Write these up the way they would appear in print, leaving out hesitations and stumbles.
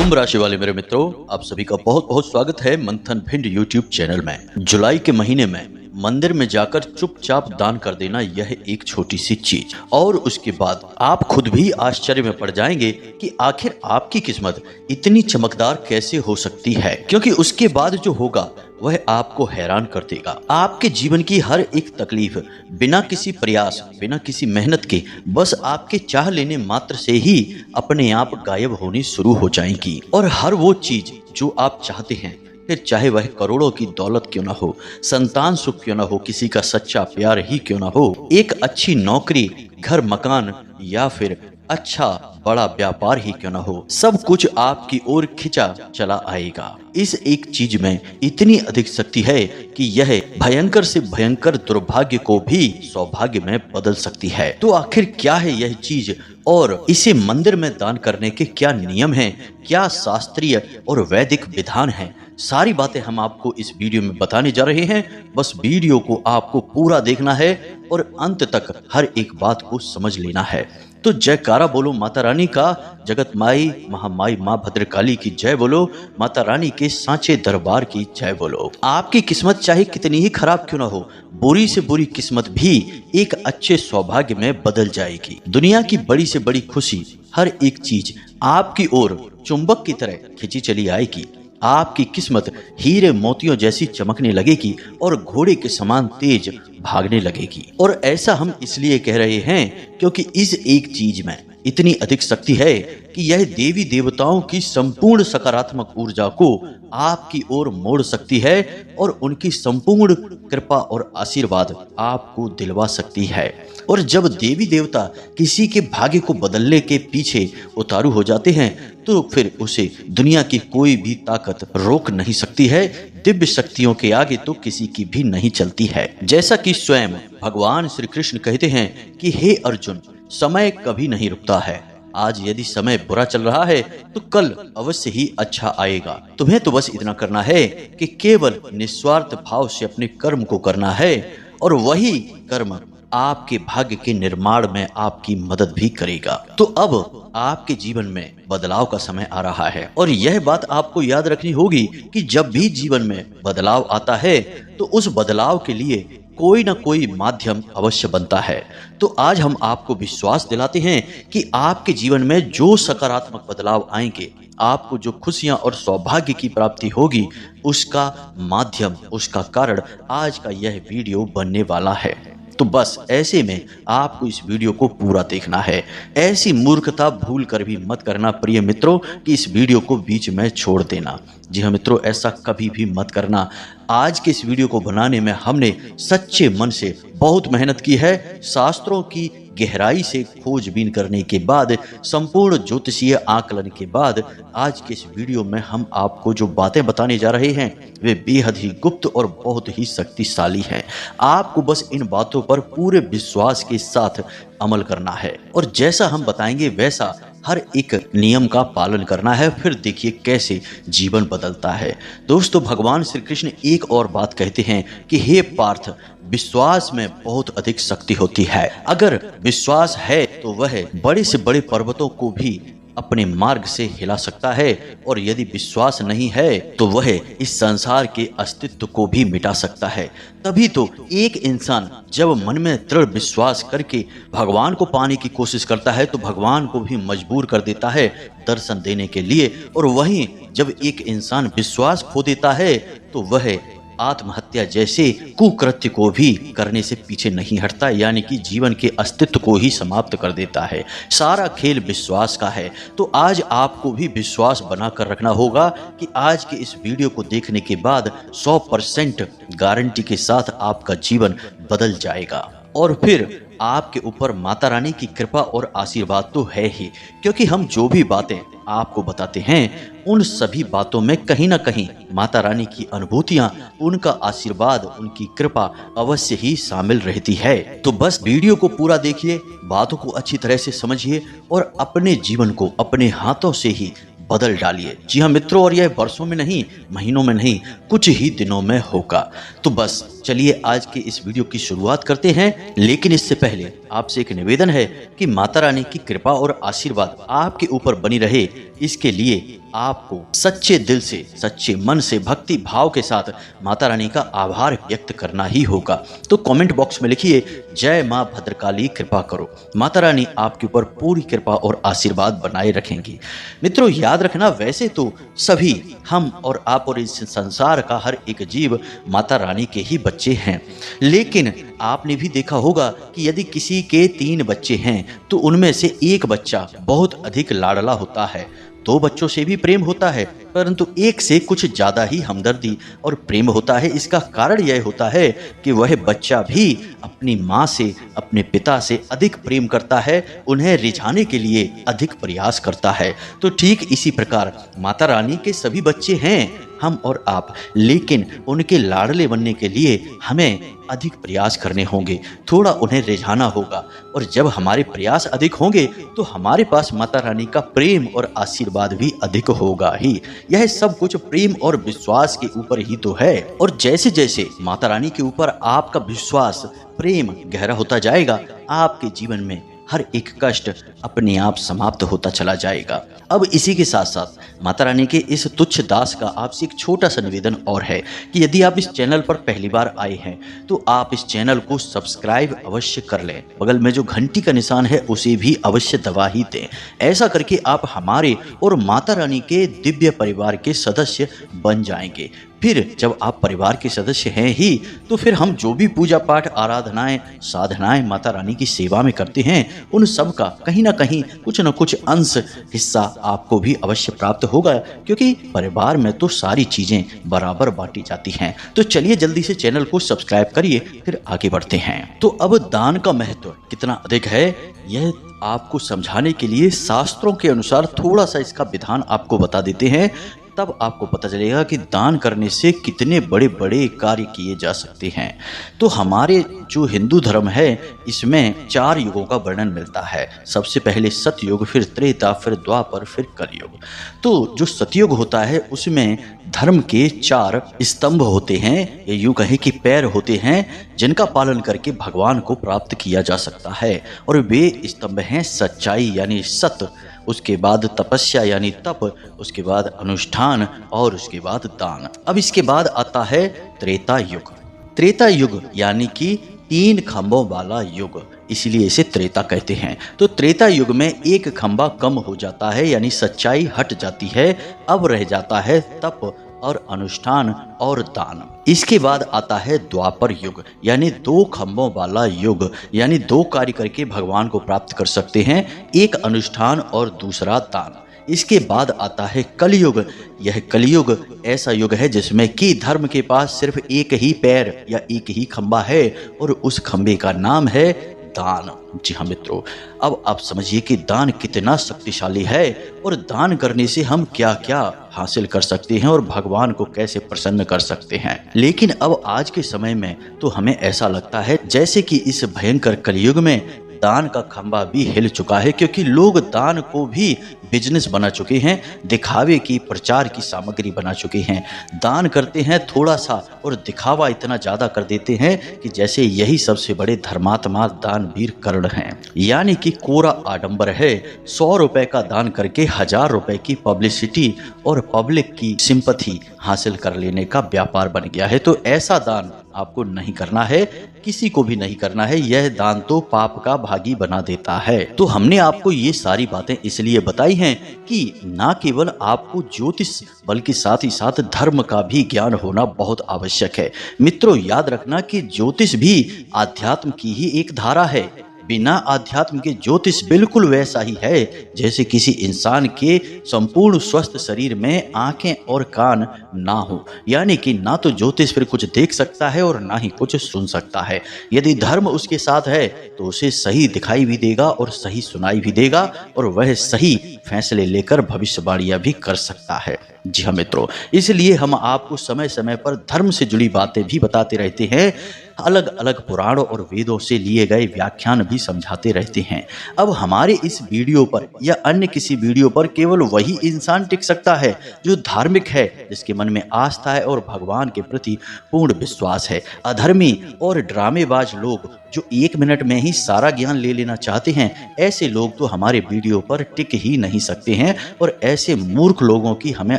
कुंभ राशि वाले मेरे मित्रों, आप सभी का बहुत बहुत स्वागत है मंथन भिंड यूट्यूब चैनल में। जुलाई के महीने में मंदिर में जाकर चुपचाप दान कर देना, यह एक छोटी सी चीज, और उसके बाद आप खुद भी आश्चर्य में पड़ जाएंगे कि आखिर आपकी किस्मत इतनी चमकदार कैसे हो सकती है, क्योंकि उसके बाद जो होगा वह आपको हैरान कर देगा। आपके जीवन की हर एक तकलीफ बिना किसी प्रयास, बिना किसी मेहनत के, बस आपके चाह लेने मात्र से ही अपने आप गायब होनी शुरू हो जाएगी। और हर वो चीज जो आप चाहते हैं, फिर चाहे वह करोड़ों की दौलत क्यों ना हो, संतान सुख क्यों ना हो, किसी का सच्चा प्यार ही क्यों ना हो, एक अच्छी नौकरी, घर मकान, या फिर अच्छा बड़ा व्यापार ही क्यों ना हो, सब कुछ आपकी ओर खिंचा चला आएगा। इस एक चीज में इतनी अधिक शक्ति है कि यह भयंकर से भयंकर दुर्भाग्य को भी सौभाग्य में बदल सकती है। तो आखिर क्या है यह चीज, और इसे मंदिर में दान करने के क्या नियम हैं, क्या शास्त्रीय और वैदिक विधान हैं, सारी बातें हम आपको इस वीडियो में बताने जा रहे हैं। बस वीडियो को आपको पूरा देखना है और अंत तक हर एक बात को समझ लेना है। तो जयकारा बोलो माता रानी का, जगत माई महामाई माँ भद्रकाली की जय बोलो, माता रानी के सांचे दरबार की जय बोलो। आपकी किस्मत चाहे कितनी ही खराब क्यों ना हो, बुरी से बुरी किस्मत भी एक अच्छे सौभाग्य में बदल जाएगी। दुनिया की बड़ी से बड़ी खुशी, हर एक चीज आपकी ओर चुंबक की तरह खिंची चली आएगी। आपकी किस्मत हीरे मोतियों जैसी चमकने लगेगी और घोड़े के समान तेज भागने लगेगी। और ऐसा हम इसलिए कह रहे हैं क्योंकि इस एक चीज में इतनी अधिक शक्ति है कि यह देवी देवताओं की संपूर्ण सकारात्मक ऊर्जा को आपकी ओर मोड़ सकती है और उनकी संपूर्ण कृपा और आशीर्वाद आपको दिलवा सकती है। और जब देवी देवता किसी के भाग्य को बदलने के पीछे उतारू हो जाते हैं, तो फिर उसे दुनिया की कोई भी ताकत रोक नहीं सकती है। दिव्य शक्तियों के आगे तो किसी की भी नहीं चलती है। जैसा कि स्वयं भगवान श्री कृष्ण कहते हैं कि हे अर्जुन, समय कभी नहीं रुकता है। आज यदि समय बुरा चल रहा है तो कल अवश्य ही अच्छा आएगा। तुम्हें तो बस इतना करना है कि केवल निस्वार्थ भाव से अपने कर्म को करना है, और वही कर्म आपके भाग्य के निर्माण में आपकी मदद भी करेगा। तो अब आपके जीवन में बदलाव का समय आ रहा है, और यह बात आपको याद रखनी होगी कि जब भी जीवन में बदलाव आता है तो उस बदलाव के लिए कोई ना कोई माध्यम अवश्य बनता है। तो आज हम आपको विश्वास दिलाते हैं कि आपके जीवन में जो सकारात्मक बदलाव आएंगे, आपको जो खुशियां और सौभाग्य की प्राप्ति होगी, उसका माध्यम, उसका कारण आज का यह वीडियो बनने वाला है। तो बस ऐसे में आपको इस वीडियो को पूरा देखना है। ऐसी मूर्खता भूल कर भी मत करना प्रिय मित्रों कि इस वीडियो को बीच में छोड़ देना। जी हाँ मित्रों, ऐसा कभी भी मत करना। आज के इस वीडियो को बनाने में हमने सच्चे मन से बहुत मेहनत की है। शास्त्रों की गहराई से खोजबीन करने के बाद, संपूर्ण ज्योतिषीय आकलन के बाद, आज के इस वीडियो में हम आपको जो बातें बताने जा रहे हैं वे बेहद ही गुप्त और बहुत ही शक्तिशाली हैं। आपको बस इन बातों पर पूरे विश्वास के साथ अमल करना है, और जैसा हम बताएंगे वैसा हर एक नियम का पालन करना है। फिर देखिए कैसे जीवन बदलता है। दोस्तों, भगवान श्री कृष्ण एक और बात कहते हैं कि हे पार्थ, विश्वास में बहुत अधिक शक्ति होती है। अगर विश्वास है तो वह बड़े से बड़े पर्वतों को भी अपने मार्ग से हिला सकता है, और यदि विश्वास नहीं है तो वह इस संसार के अस्तित्व को भी मिटा सकता है। तभी तो एक इंसान जब मन में दृढ़ विश्वास करके भगवान को पाने की कोशिश करता है तो भगवान को भी मजबूर कर देता है दर्शन देने के लिए। और वहीं जब एक इंसान विश्वास खो देता है तो वह आत्महत्या जैसे कुकृत्य को भी करने से पीछे नहीं हटता, यानी कि जीवन के अस्तित्व को ही समाप्त कर देता है। सारा खेल विश्वास का है। तो आज आपको भी विश्वास बनाकर रखना होगा कि आज के इस वीडियो को देखने के बाद 100% गारंटी के साथ आपका जीवन बदल जाएगा। और फिर आपके ऊपर माता रानी की कृपा और आशीर्वाद तो है ही, क्योंकि हम जो भी बातें आपको बताते हैं उन सभी बातों में कहीं ना कहीं माता रानी की अनुभूतियां, उनका आशीर्वाद, उनकी कृपा अवश्य ही शामिल रहती है। तो बस वीडियो को पूरा देखिए, बातों को अच्छी तरह से समझिए और अपने जीवन को अपने हाथों से ही बदल डालिए। जी हाँ मित्रों, और यह वर्षों में नहीं, महीनों में नहीं, कुछ ही दिनों में होगा। तो बस चलिए आज के इस वीडियो की शुरुआत करते हैं। लेकिन इससे पहले आपसे एक निवेदन है कि माता रानी की कृपा और आशीर्वाद आपके ऊपर बनी रहे, इसके लिए आपको सच्चे दिल से, सच्चे मन से, भक्ति भाव के साथ माता रानी का आभार व्यक्त करना ही होगा। तो कमेंट बॉक्स में लिखिए, जय मां भद्रकाली कृपा करो। माता रानी आपके ऊपर पूरी कृपा और आशीर्वाद बनाए रखेंगी। मित्रों, याद रखना, वैसे तो सभी हम और आप और इस संसार का हर एक जीव माता रानी के ही बच्चे हैं, लेकिन आपने भी देखा होगा कि यदि किसी के 3 बच्चे हैं तो उनमें से एक बच्चा बहुत अधिक लाडला होता है। 2 बच्चों से भी प्रेम होता है, परंतु एक से कुछ ज्यादा ही हमदर्दी और प्रेम होता है। इसका कारण यह होता है कि वह बच्चा भी अपनी माँ से, अपने पिता से अधिक प्रेम करता है, उन्हें रिझाने के लिए अधिक प्रयास करता है। तो ठीक इसी प्रकार माता रानी के सभी बच्चे हैं, हम और आप, लेकिन उनके लाडले बनने के लिए हमें अधिक प्रयास करने होंगे, थोड़ा उन्हें रिझाना होगा। और जब हमारे प्रयास अधिक होंगे तो हमारे पास माता रानी का प्रेम और आशीर्वाद भी अधिक होगा ही। यह सब कुछ प्रेम और विश्वास के ऊपर ही तो है। और जैसे जैसे माता रानी के ऊपर आपका विश्वास, प्रेम गहरा होता जाएगा, आपके जीवन में हर एक कष्ट अपने आप समाप्त होता चला जाएगा। अब इसी के साथ साथ माता रानी के इस तुच्छ दास का आपसे एक छोटा सा निवेदन और है कि यदि आप इस चैनल पर पहली बार आए हैं तो आप इस चैनल को सब्सक्राइब अवश्य कर लें। बगल में जो घंटी का निशान है उसे भी अवश्य दबा ही दें। ऐसा करके आप हमारे और माता रानी के दिव्य परिवार के सदस्य बन जाएंगे। फिर जब आप परिवार के सदस्य हैं ही तो फिर हम जो भी पूजा पाठ, आराधनाएं, साधनाएं माता रानी की सेवा में करते हैं, उन सब का कहीं ना कहीं कुछ न कुछ अंश, हिस्सा आपको भी अवश्य प्राप्त होगा, क्योंकि परिवार में तो सारी चीजें बराबर बांटी जाती हैं। तो चलिए जल्दी से चैनल को सब्सक्राइब करिए, फिर आगे बढ़ते हैं। तो अब दान का महत्व कितना अधिक है, यह आपको समझाने के लिए शास्त्रों के अनुसार थोड़ा सा इसका विधान आपको बता देते हैं। तब आपको पता चलेगा कि दान करने से कितने बड़े बड़े कार्य किए जा सकते हैं। तो हमारे जो हिंदू धर्म है इसमें 4 युगों का वर्णन मिलता है। सबसे पहले सतयुग, फिर त्रेता, फिर द्वापर, फिर कलयुग। तो जो सतयुग होता है उसमें धर्म के 4 स्तंभ होते हैं, या यूं कहें कि पैर होते हैं, जिनका पालन करके भगवान को प्राप्त किया जा सकता है। और वे स्तंभ हैं सच्चाई यानी सत्य, उसके बाद तपस्या यानी तप, उसके बाद अनुष्ठान और उसके बाद दान। अब इसके बाद आता है त्रेता युग। त्रेता युग यानी कि 3 खंभों वाला युग, इसलिए इसे त्रेता कहते हैं। तो त्रेता युग में एक खंभा कम हो जाता है यानी सच्चाई हट जाती है, अब रह जाता है तप और अनुष्ठान और दान। इसके बाद आता है द्वापर युग यानी 2 खंभों वाला युग, यानी 2 कार्य करके भगवान को प्राप्त कर सकते हैं, एक अनुष्ठान और दूसरा दान। इसके बाद आता है कलयुग। यह कलयुग ऐसा युग है जिसमें कि धर्म के पास सिर्फ एक ही पैर या एक ही खंभा है और उस खंभे का नाम है दान। जी हाँ मित्रों, अब आप समझिए कि दान कितना शक्तिशाली है और दान करने से हम क्या क्या हासिल कर सकते हैं और भगवान को कैसे प्रसन्न कर सकते हैं। लेकिन अब आज के समय में तो हमें ऐसा लगता है जैसे कि इस भयंकर कलयुग में दान का खंभा भी हिल चुका है, क्योंकि लोग दान को भी बिजनेस बना चुके हैं, दिखावे की, प्रचार की सामग्री बना चुके हैं। दान करते हैं थोड़ा सा और दिखावा इतना ज्यादा कर देते हैं कि जैसे यही सबसे बड़े धर्मात्मा दानवीर कर्ण हैं। यानी कि कोरा आडंबर है, 100 रुपए का दान करके 1000 रुपए की पब्लिसिटी और पब्लिक की सिंपैथी हासिल कर लेने का व्यापार बन गया है। तो ऐसा दान आपको नहीं करना है, किसी को भी नहीं करना है। यह दान तो पाप का भागी बना देता है। तो हमने आपको ये सारी बातें इसलिए बताई हैं कि ना केवल आपको ज्योतिष बल्कि साथ ही साथ धर्म का भी ज्ञान होना बहुत आवश्यक है। मित्रों, याद रखना कि ज्योतिष भी आध्यात्म की ही एक धारा है। बिना आध्यात्म के ज्योतिष बिल्कुल वैसा ही है जैसे किसी इंसान के संपूर्ण स्वस्थ शरीर में आंखें और कान ना हो। यानी कि ना तो ज्योतिष फिर कुछ देख सकता है और ना ही कुछ सुन सकता है। यदि धर्म उसके साथ है तो उसे सही दिखाई भी देगा और सही सुनाई भी देगा और वह सही फैसले लेकर भविष्यवाणियां भी कर सकता है। जी हाँ मित्रों, इसलिए हम आपको समय समय पर धर्म से जुड़ी बातें भी बताते रहते हैं। अलग अलग पुराणों और वेदों से लिए गए व्याख्यान भी समझाते रहते हैं। अब हमारे इस वीडियो पर या अन्य किसी वीडियो पर केवल वही इंसान टिक सकता है जो धार्मिक है, जिसके मन में आस्था है और भगवान के प्रति पूर्ण विश्वास है। अधर्मी और ड्रामेबाज लोग जो 1 मिनट में ही सारा ज्ञान ले लेना चाहते हैं, ऐसे लोग तो हमारे वीडियो पर टिक ही नहीं सकते हैं और ऐसे मूर्ख लोगों की हमें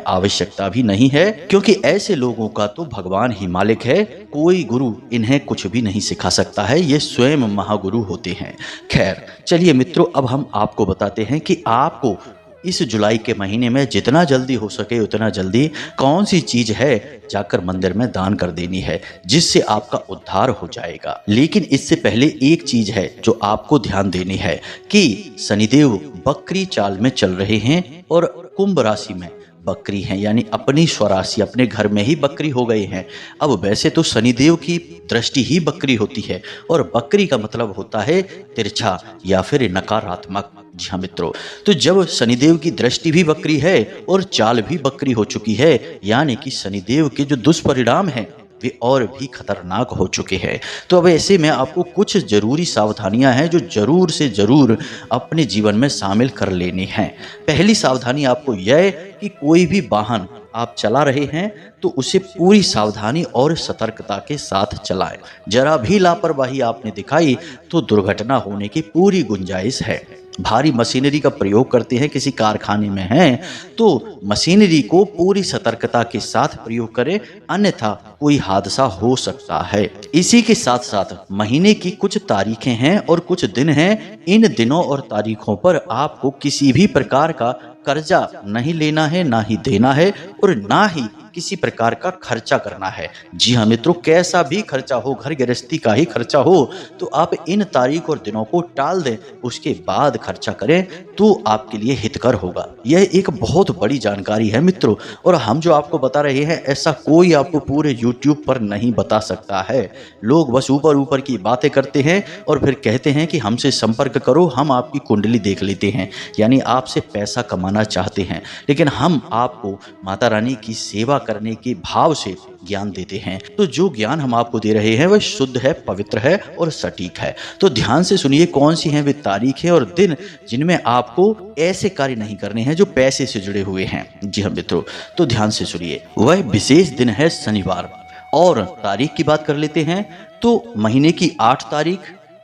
आवश्यकता भी नहीं है, क्योंकि ऐसे लोगों का तो भगवान ही मालिक है। कोई गुरु इन्हें कुछ भी नहीं सिखा सकता है, ये स्वयं महागुरु होते हैं। खैर चलिए मित्रों, अब हम आपको बताते हैं कि आपको इस जुलाई के महीने में जितना जल्दी हो सके उतना जल्दी कौन सी चीज है जाकर मंदिर में दान कर देनी है, जिससे आपका उद्धार हो जाएगा। लेकिन इससे पहले एक चीज है जो आपको ध्यान देनी है कि शनिदेव बकरी चाल में चल रहे हैं और कुंभ राशि में बकरी हैं, यानी अपनी स्वराशि अपने घर में ही बकरी हो गए हैं। अब वैसे तो शनिदेव की दृष्टि ही बकरी होती है और बकरी का मतलब होता है तिरछा या फिर नकारात्मक। जी हाँ मित्रों, तो जब शनिदेव की दृष्टि भी बकरी है और चाल भी बकरी हो चुकी है, यानी कि शनिदेव के जो दुष्परिणाम हैं वे और भी खतरनाक हो चुके हैं। तो अब ऐसे में आपको कुछ जरूरी सावधानियां हैं जो जरूर से जरूर अपने जीवन में शामिल कर लेनी हैं। पहली सावधानी आपको यह कि कोई भी वाहन आप चला रहे हैं तो उसे पूरी सावधानी और सतर्कता के साथ चलाएं। जरा भी लापरवाही आपने दिखाई तो दुर्घटना होने की पूरी गुंजाइश है। भारी मशीनरी का प्रयोग करते हैं, किसी कारखाने में हैं तो मशीनरी को पूरी सतर्कता के साथ प्रयोग करें, अन्यथा कोई हादसा हो सकता है। इसी के साथ साथ महीने की कुछ तारीखें हैं और कुछ दिन हैं। इन दिनों और तारीखों पर आपको किसी भी प्रकार का कर्जा नहीं लेना है, ना ही देना है और ना ही किसी प्रकार का खर्चा करना है। जी हाँ मित्रों, कैसा भी खर्चा हो, घर गृहस्थी का ही खर्चा हो तो आप इन तारीख और दिनों को टाल दें, उसके बाद खर्चा करें तो आपके लिए हितकर होगा। यह एक बहुत बड़ी जानकारी है मित्रों, और हम जो आपको बता रहे हैं ऐसा कोई आपको पूरे YouTube पर नहीं बता सकता है। लोग बस ऊपर ऊपर की बातें करते हैं और फिर कहते हैं कि हमसे संपर्क करो, हम आपकी कुंडली देख लेते हैं, यानी आपसे पैसा कमाना चाहते हैं। लेकिन हम आपको माता रानी की सेवा करने के भाव से ज्ञान देते हैं। तो जो ज्ञान हम आपको दे रहे हैं वह शुद्ध है, पवित्र है और सटीक है। तो ध्यान से सुनिए कौन सी हैं वे तारीखें और दिन जिनमें आपको ऐसे कार्य नहीं करने हैं जो पैसे से जुड़े हुए हैं। जी हाँ मित्रों, तो ध्यान से सुनिए, वह विशेष दिन है शनिवार। और तारीख की बात कर लेते हैं तो महीने की 8 तारीख,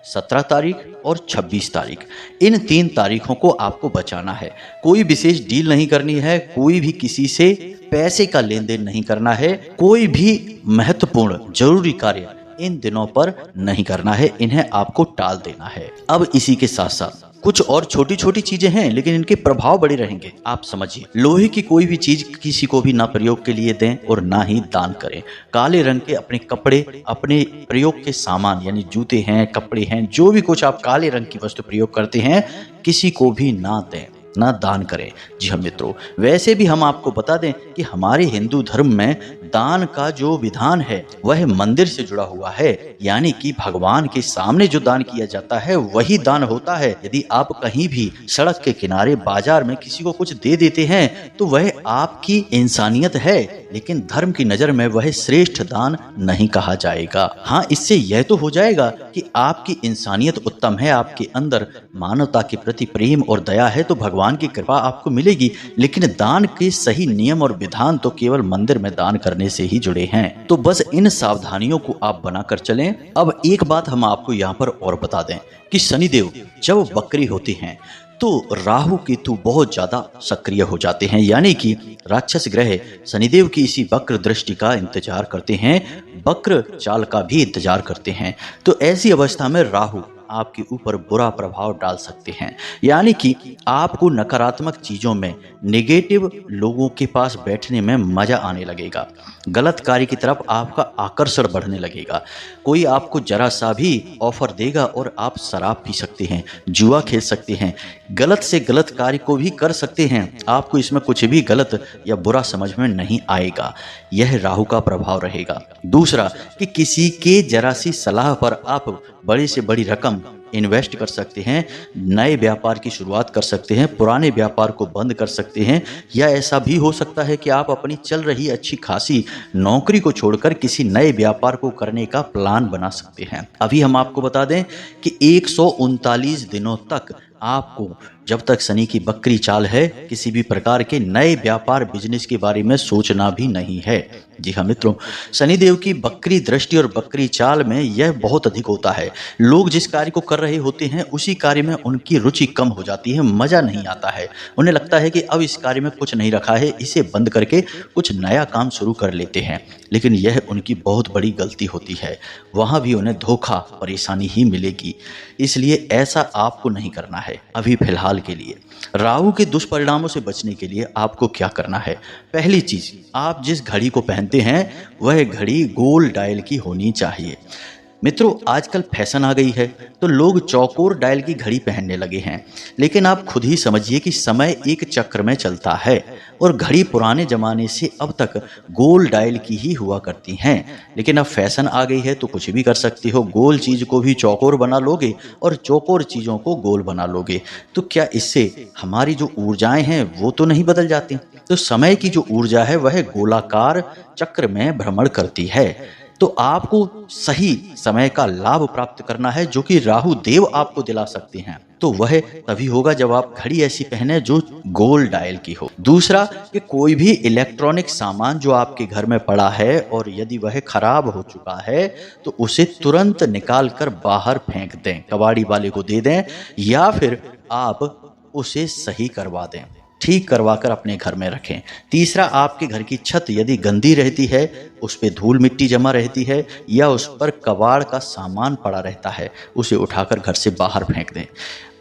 17 तारीख और 26 तारीख, इन 3 तारीखों को आपको बचाना है। कोई विशेष डील नहीं करनी है, कोई भी किसी से पैसे का लेन देन नहीं करना है, कोई भी महत्वपूर्ण जरूरी कार्य इन दिनों पर नहीं करना है, इन्हें आपको टाल देना है। अब इसी के साथ साथ कुछ और छोटी छोटी चीजें हैं लेकिन इनके प्रभाव बड़े रहेंगे। आप समझिए, लोहे की कोई भी चीज किसी को भी ना प्रयोग के लिए दें और ना ही दान करें। काले रंग के अपने कपड़े, अपने प्रयोग के सामान यानी जूते हैं, कपड़े हैं, जो भी कुछ आप काले रंग की वस्तु प्रयोग करते हैं किसी को भी ना दें, ना दान करें। जी हाँ मित्रों, वैसे भी हम आपको बता दें कि हमारे हिंदू धर्म में दान का जो विधान है वह मंदिर से जुड़ा हुआ है, यानी कि भगवान के सामने जो दान किया जाता है वही दान होता है। यदि आप कहीं भी सड़क के किनारे, बाजार में किसी को कुछ दे देते हैं तो वह आपकी इंसानियत है, लेकिन धर्म की नजर में वह श्रेष्ठ दान नहीं कहा जाएगा। हाँ, इससे यह तो हो जाएगा कि आपकी इंसानियत उत्तम है, आपके अंदर मानवता के प्रति प्रेम और दया है, तो भगवान की कृपा आपको मिलेगी। लेकिन दान के सही नियम और विधान तो केवल मंदिर में दान करने से ही जुड़े हैं। तो बस इन सावधानियों को आप बनाकर चलें। अब एक बात हम आपको यहाँ पर और बता दें कि शनिदेव जब बकरी होते हैं तो राहु केतु बहुत ज्यादा सक्रिय हो जाते हैं, यानी कि राक्षस ग्रह शनिदेव की इसी वक्र दृष्टि का इंतजार करते हैं, वक्र चाल का भी इंतजार करते हैं। तो ऐसी अवस्था में राहु आपके ऊपर बुरा प्रभाव डाल सकते हैं, यानी कि आपको नकारात्मक चीजों में, नेगेटिव लोगों के पास बैठने में मजा आने लगेगा, गलत कार्य की तरफ आपका आकर्षण बढ़ने लगेगा। कोई आपको जरा सा भी ऑफर देगा और आप शराब पी सकते हैं, जुआ खेल सकते हैं, गलत से गलत कार्य को भी कर सकते हैं। आपको इसमें कुछ भी गलत या बुरा समझ में नहीं आएगा। यह राहु का प्रभाव रहेगा। दूसरा कि किसी के जरा सी सलाह पर आप बड़ी से बड़ी रकम इन्वेस्ट कर सकते हैं, नए व्यापार की शुरुआत कर सकते हैं, पुराने व्यापार को बंद कर सकते हैं, या ऐसा भी हो सकता है कि आप अपनी चल रही अच्छी खासी नौकरी को छोड़कर किसी नए व्यापार को करने का प्लान बना सकते हैं। अभी हम आपको बता दें कि 139 दिनों तक आपको, जब तक शनि की बकरी चाल है, किसी भी प्रकार के नए व्यापार बिजनेस के बारे में सोचना भी नहीं है। जी हाँ मित्रों, शनिदेव की बकरी दृष्टि और बकरी चाल में यह बहुत अधिक होता है। लोग जिस कार्य को कर रहे होते हैं उसी कार्य में उनकी रुचि कम हो जाती है, मजा नहीं आता है। उन्हें लगता है कि अब इस कार्य में कुछ नहीं रखा है, इसे बंद करके कुछ नया काम शुरू कर लेते हैं, लेकिन यह उनकी बहुत बड़ी गलती होती है। वहाँ भी उन्हें धोखा, परेशानी ही मिलेगी। इसलिए ऐसा आपको नहीं करना है अभी फिलहाल के लिए। राहु के दुष्परिणामों से बचने के लिए आपको क्या करना है? पहली चीज, आप जिस घड़ी को पहनते हैं वह घड़ी गोल डायल की होनी चाहिए। मित्रों, आजकल फैशन आ गई है तो लोग चौकोर डायल की घड़ी पहनने लगे हैं, लेकिन आप खुद ही समझिए कि समय एक चक्र में चलता है और घड़ी पुराने जमाने से अब तक गोल डायल की ही हुआ करती हैं। लेकिन अब फैशन आ गई है तो कुछ भी कर सकती हो, गोल चीज को भी चौकोर बना लोगे और चौकोर चीजों को गोल बना लोगे, तो क्या इससे हमारी जो ऊर्जाएं हैं वो तो नहीं बदल जाती? तो समय की जो ऊर्जा है वह गोलाकार चक्र में भ्रमण करती है। तो आपको सही समय का लाभ प्राप्त करना है, जो कि राहु देव आपको दिला सकते हैं। तो वह तभी होगा जब आप घड़ी ऐसी पहने जो गोल डायल की हो। दूसरा, कि कोई भी इलेक्ट्रॉनिक सामान जो आपके घर में पड़ा है और यदि वह खराब हो चुका है तो उसे तुरंत निकाल कर बाहर फेंक दें, कबाड़ी वाले को दे दें, या फिर आप उसे सही करवा दें, ठीक करवाकर अपने घर में रखें। तीसरा, आपके घर की छत यदि गंदी रहती है, उस पर धूल मिट्टी जमा रहती है या उस पर कबाड़ का सामान पड़ा रहता है, उसे उठाकर घर से बाहर फेंक दें।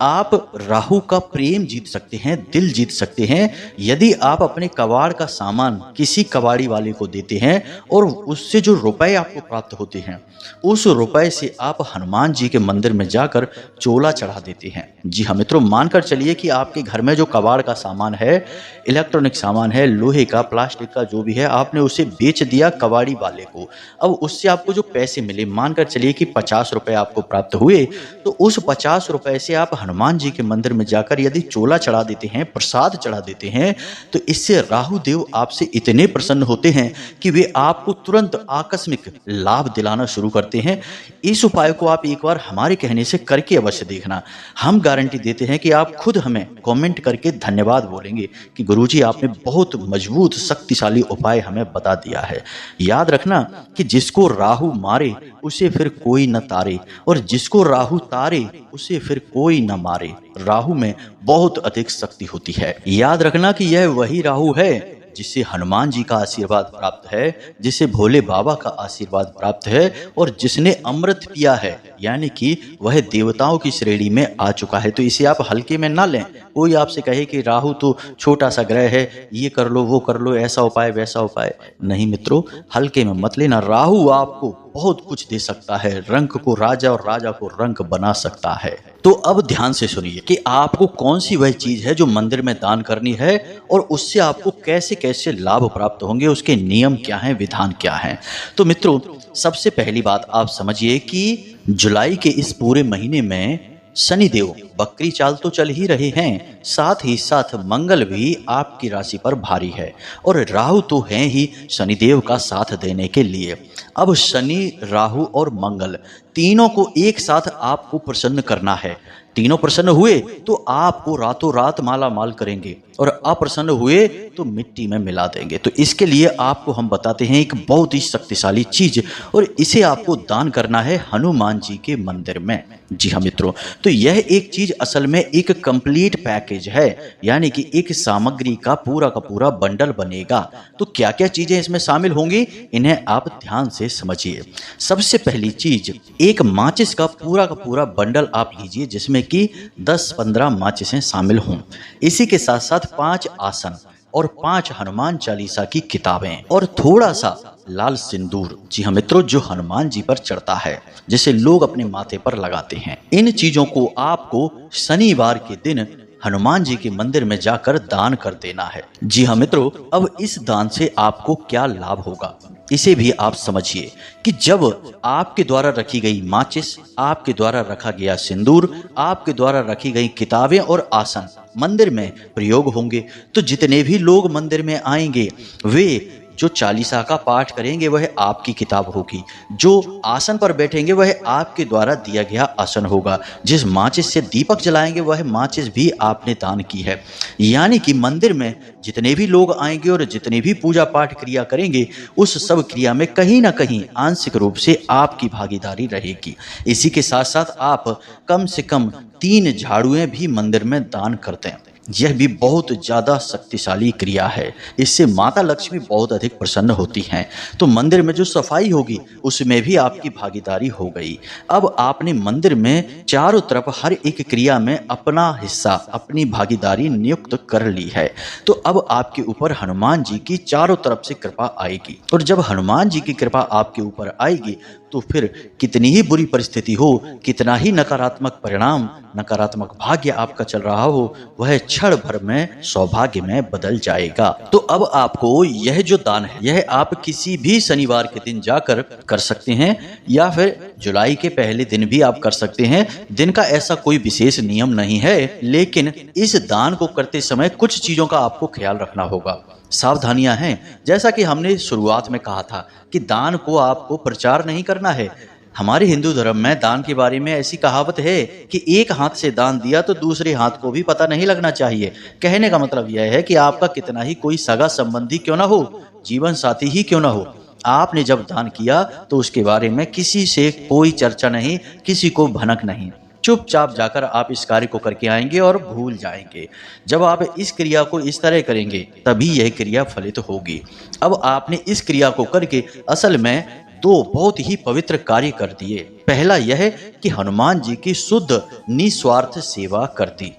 आप राहु का प्रेम जीत सकते हैं, दिल जीत सकते हैं, यदि आप अपने कबाड़ का सामान किसी कबाड़ी वाले को देते हैं और उससे जो रुपए आपको प्राप्त होते हैं उस रुपए से आप हनुमान जी के मंदिर में जाकर चोला चढ़ा देते हैं। जी हाँ मित्रों, मानकर चलिए कि आपके घर में जो कबाड़ का सामान है, इलेक्ट्रॉनिक सामान है, लोहे का, प्लास्टिक का, जो भी है, आपने उसे बेच दिया कबाड़ी वाले को। अब उससे आपको जो पैसे मिले, मानकर चलिए कि 50 रुपए आपको प्राप्त हुए, तो उस 50 रुपए से आप हनुमान जी के मंदिर में जाकर यदि चोला चढ़ा देते हैं, प्रसाद चढ़ा देते हैं, तो इससे राहु देव आपसे इतने प्रसन्न होते हैं कि वे आपको तुरंत आकस्मिक लाभ दिलाना शुरू करते हैं। इस उपाय को आप एक बार हमारे कहने से करके अवश्य देखना। हम गारंटी देते हैं कि आप खुद हमें कमेंट करके धन्यवाद बोलेंगे कि गुरुजी आपने बहुत मजबूत शक्तिशाली उपाय हमें बता दिया है। याद रखना कि जिसको राहु मारे उसे फिर कोई न तारे, और जिसको राहु तारे उसे फिर कोई न मारे। राहु में बहुत अधिक शक्ति होती है। याद रखना कि यह वही राहु है जिसे हनुमान जी का आशीर्वाद प्राप्त है, जिसे भोले बाबा का आशीर्वाद प्राप्त है, और जिसने अमृत पिया है, यानी कि वह देवताओं की श्रेणी में आ चुका है। तो इसे आप हल्के में ना लें। कोई आपसे कहे कि राहु तो छोटा सा ग्रह है, ये कर लो, वो कर लो, ऐसा उपाय वैसा उपाय, नहीं मित्रों, हल्के में मत लेना। राहु आपको बहुत कुछ दे सकता है, रंक को राजा और राजा को रंक बना सकता है। तो अब ध्यान से सुनिए कि आपको कौन सी वह चीज है जो मंदिर में दान करनी है और उससे आपको कैसे कैसे लाभ प्राप्त होंगे, उसके नियम क्या हैं, विधान क्या हैं। तो मित्रों, सबसे पहली बात आप समझिए कि जुलाई के इस पूरे महीने में शनिदेव बकरी चाल तो चल ही रहे हैं, साथ ही साथ मंगल भी आपकी राशि पर भारी है, और राहु तो हैं ही शनिदेव का साथ देने के लिए। अब शनि, राहु और मंगल तीनों को एक साथ आपको प्रसन्न करना है। तीनों प्रसन्न हुए तो आपको रातों रात माला माल करेंगे, और अप्रसन्न हुए तो मिट्टी में मिला देंगे। तो इसके लिए आपको हम बताते हैं एक बहुत ही शक्तिशाली चीज, और इसे आपको दान करना है हनुमान जी के मंदिर में। जी हाँ मित्रों, तो यह एक चीज असल में एक कंप्लीट पैकेज है, यानी कि एक सामग्री का पूरा बंडल बनेगा। तो क्या क्या चीजें इसमें शामिल होंगी, इन्हें आप ध्यान से समझिए। सबसे पहली चीज, एक माचिस का पूरा बंडल आप लीजिए, जिसमें कि 10-15 माचिसें शामिल हों। इसी के साथ साथ 5 आसन और 5 हनुमान चालीसा की किताबें और थोड़ा सा लाल सिंदूर। जी हाँ मित्रों, जो हनुमान जी पर चढ़ता है, जिसे लोग अपने माथे पर लगाते हैं। इन चीजों को आपको शनिवार के दिन हनुमान जी के मंदिर में जाकर दान कर देना है। जी हाँ मित्रों, अब इस दान से आपको क्या लाभ होगा इसे भी आप समझिए कि जब आपके द्वारा रखी गई माचिस, आपके द्वारा रखा गया सिंदूर, आपके द्वारा रखी गई किताबें और आसन मंदिर में प्रयोग होंगे तो जितने भी लोग मंदिर में आएंगे वे जो चालीसा का पाठ करेंगे वह आपकी किताब होगी, जो आसन पर बैठेंगे वह आपके द्वारा दिया गया आसन होगा, जिस माचिस से दीपक जलाएंगे वह माचिस भी आपने दान की है। यानी कि मंदिर में जितने भी लोग आएंगे और जितने भी पूजा पाठ क्रिया करेंगे उस सब क्रिया में कहीं ना कहीं आंशिक रूप से आपकी भागीदारी रहेगी। इसी के साथ साथ आप कम से कम 3 झाड़ुएं भी मंदिर में दान करते हैं। यह भी बहुत ज़्यादा शक्तिशाली क्रिया है। इससे माता लक्ष्मी बहुत अधिक प्रसन्न होती हैं। तो मंदिर में जो सफाई होगी उसमें भी आपकी भागीदारी हो गई। अब आपने मंदिर में चारों तरफ हर एक क्रिया में अपना हिस्सा, अपनी भागीदारी नियुक्त कर ली है। तो अब आपके ऊपर हनुमान जी की चारों तरफ से कृपा आएगी और जब हनुमान जी की कृपा आपके ऊपर आएगी तो फिर कितनी ही बुरी परिस्थिति हो, कितना ही नकारात्मक परिणाम, नकारात्मक भाग्य आपका चल रहा हो, वह क्षण भर में सौभाग्य में बदल जाएगा। तो अब आपको यह जो दान है यह आप किसी भी शनिवार के दिन जाकर कर सकते हैं या फिर जुलाई के पहले दिन भी आप कर सकते हैं। दिन का ऐसा कोई विशेष नियम नहीं है, लेकिन इस दान को करते समय कुछ चीजों का आपको ख्याल रखना होगा। सावधानियां हैं, जैसा कि हमने शुरुआत में कहा था कि दान को आपको प्रचार नहीं करना है। हमारे हिंदू धर्म में दान के बारे में ऐसी कहावत है कि एक हाथ से दान दिया तो दूसरे हाथ को भी पता नहीं लगना चाहिए। कहने का मतलब यह है कि आपका कितना ही कोई सगा संबंधी क्यों ना हो, जीवन साथी ही क्यों ना हो, आपने जब दान किया तो उसके बारे में किसी से कोई चर्चा नहीं, किसी को भनक नहीं। चुपचाप जाकर आप इस कार्य को करके आएंगे और भूल जाएंगे। जब आप इस क्रिया को इस तरह करेंगे तभी यह क्रिया फलित होगी। अब आपने इस क्रिया को करके असल में 2 बहुत ही पवित्र कार्य कर दिए। पहला यह कि हनुमान जी की शुद्ध निस्वार्थ सेवा कर दी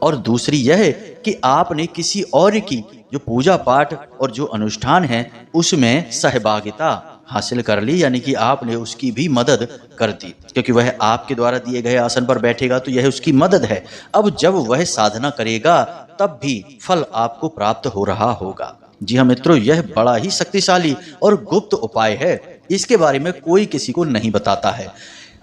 और दूसरी यह कि आपने किसी और की जो पूजा पाठ और जो अनुष्ठान है उसमें सहभागिता हासिल कर ली, यानी कि आपने उसकी भी मदद कर दी, क्योंकि वह आपके द्वारा दिए गए आसन पर बैठेगा तो यह उसकी मदद है। अब जब वह साधना करेगा तब भी फल आपको प्राप्त हो रहा होगा। जी हाँ मित्रों, यह बड़ा ही शक्तिशाली और गुप्त उपाय है। इसके बारे में कोई किसी को नहीं बताता है।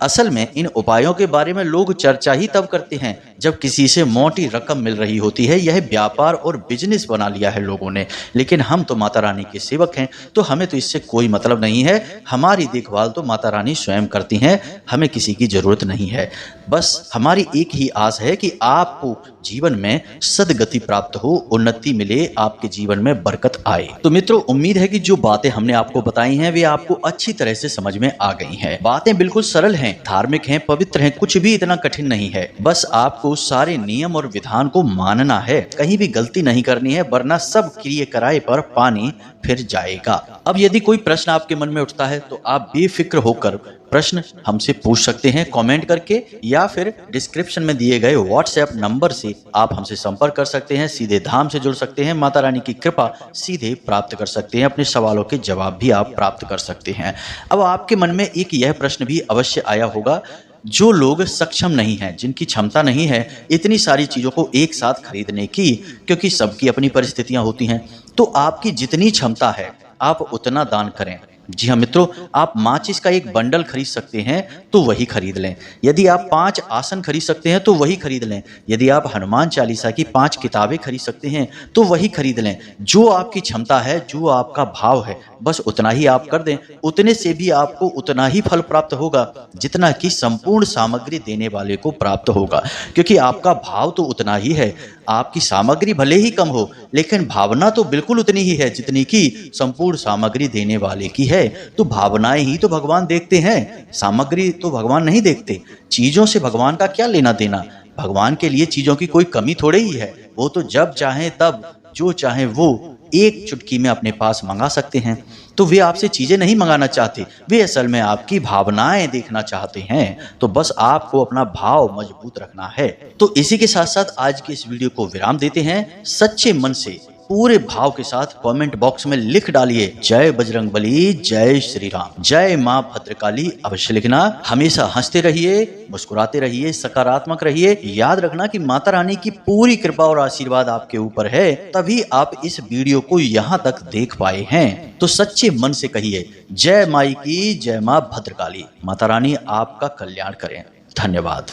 असल में इन उपायों के बारे में लोग चर्चा ही तब करते हैं जब किसी से मोटी रकम मिल रही होती है। यह व्यापार और बिजनेस बना लिया है लोगों ने, लेकिन हम तो माता रानी के सेवक हैं तो हमें तो इससे कोई मतलब नहीं है। हमारी देखभाल तो माता रानी स्वयं करती हैं, हमें किसी की जरूरत नहीं है। बस हमारी एक ही आस है कि आपको जीवन में सदगति प्राप्त हो, उन्नति मिले, आपके जीवन में बरकत आए। तो मित्रों, उम्मीद है कि जो बातें हमने आपको बताई हैं वे आपको अच्छी तरह से समझ में आ गई हैं। बातें बिल्कुल सरल हैं, धार्मिक हैं, पवित्र हैं, कुछ भी इतना कठिन नहीं है। बस आपको सारे नियम और विधान को मानना है, कहीं भी गलती नहीं करनी है, वरना सब क्रिया कराए पर पानी फिर जाएगा। अब यदि कोई प्रश्न आपके मन में उठता है तो आप बेफिक्र होकर प्रश्न हमसे पूछ सकते हैं कमेंट करके, या फिर डिस्क्रिप्शन में दिए गए व्हाट्सएप नंबर से आप हमसे संपर्क कर सकते हैं, सीधे धाम से जुड़ सकते हैं, माता रानी की कृपा सीधे प्राप्त कर सकते हैं, अपने सवालों के जवाब भी आप प्राप्त कर सकते हैं। अब आपके मन में एक यह प्रश्न भी अवश्य आया होगा, जो लोग सक्षम नहीं हैं, जिनकी क्षमता नहीं है इतनी सारी चीज़ों को एक साथ खरीदने की, क्योंकि सबकी अपनी परिस्थितियां होती हैं, तो आपकी जितनी क्षमता है आप उतना दान करें। जी हाँ मित्रों, आप माचिस का एक बंडल खरीद सकते हैं तो वही खरीद लें। यदि आप 5 आसन खरीद सकते हैं तो वही खरीद लें। यदि आप हनुमान चालीसा की 5 किताबें खरीद सकते हैं तो वही खरीद लें। जो आपकी क्षमता है, जो आपका भाव है, बस उतना ही आप कर दें। उतने से भी आपको उतना ही फल प्राप्त होगा जितना कि संपूर्ण सामग्री देने वाले को प्राप्त होगा, क्योंकि आपका भाव तो उतना ही है। आपकी सामग्री भले ही कम हो, लेकिन भावना तो बिल्कुल उतनी ही है जितनी कि संपूर्ण सामग्री देने वाले की है। तो भावनाएं ही तो भगवान देखते हैं, सामग्री तो भगवान नहीं देखते। चीजों से भगवान का क्या लेना देना? भगवान के लिए चीजों की कोई कमी थोड़े ही है। वो तो जब चाहे तब, जो चाहे वो एक चुटकी में अपने पास मंगा सकते हैं। तो वे आपसे चीजें नहीं मंगाना चाहते, वे असल में आपकी भावनाएं देखना चाहते हैं। तो बस आपको अपना भाव मजबूत रखना है। तो इसी के साथ साथ आज की इस वीडियो को विराम देते हैं। सच्चे मन से पूरे भाव के साथ कमेंट बॉक्स में लिख डालिए जय बजरंगबली, जय श्री राम, जय मां भद्रकाली अवश्य लिखना। हमेशा हंसते रहिए, मुस्कुराते रहिए, सकारात्मक रहिए। याद रखना कि माता रानी की पूरी कृपा और आशीर्वाद आपके ऊपर है, तभी आप इस वीडियो को यहाँ तक देख पाए हैं। तो सच्चे मन से कहिए जय माई की, जय मां भद्रकाली। माता रानी आपका कल्याण करें। धन्यवाद।